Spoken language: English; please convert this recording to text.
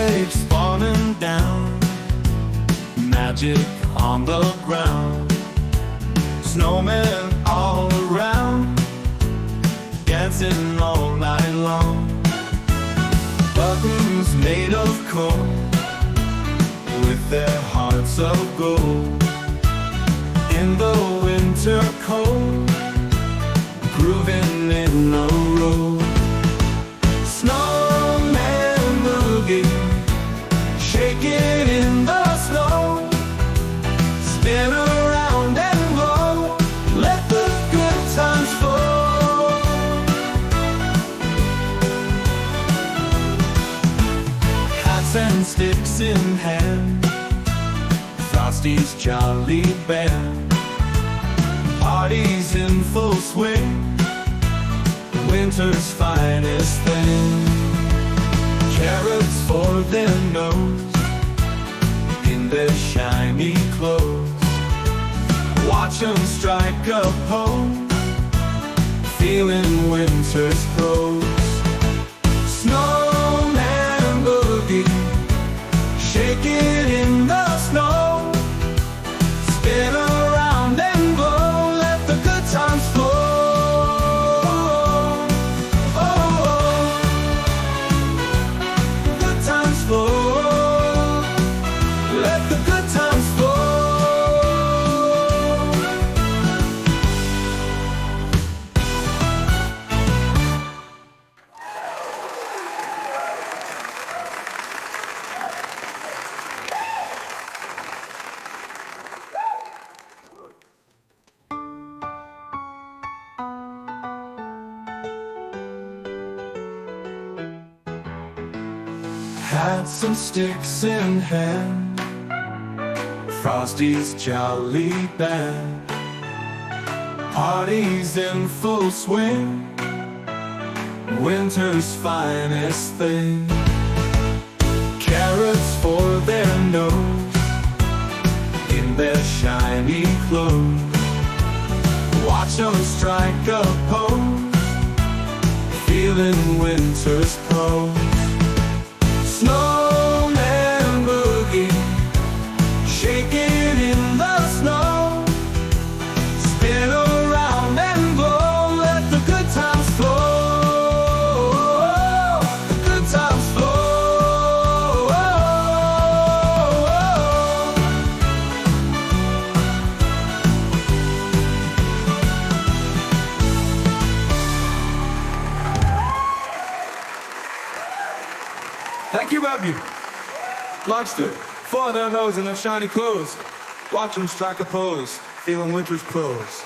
snowflakes falling down, magic on the ground, snowmen all around, dancing all night long. Buttons made of coal, with their hearts of gold, in the winter cold, grooving in a row. Snowman Boogie, shake it in the snow, spin around and blow, let the good times flow. Hats and sticks in hand, Frosty's jolly band, parties in full swing, winter's finest thing. Carrots for their nose, in their shiny clothes, watch 'em strike a pose, feeling winter's pros. Snowman Boogie, shake it in the snow, spin around and blow, let the good times flow. Let the good times flow. Hats and sticks in hand, Frosty's jolly band, parties in full swing, winter's finest thing. Carrots for their nose, in their shiny clothes, watch 'em strike a pose, feeling winter's pose. Snowman Boogie, shake it in the snow, spin around and blow, let the good times flow. The good times flow. Thank you, Bobby. Monster, for their nose in their shiny clothes, watch 'em strike a pose, feeling winter's clothes.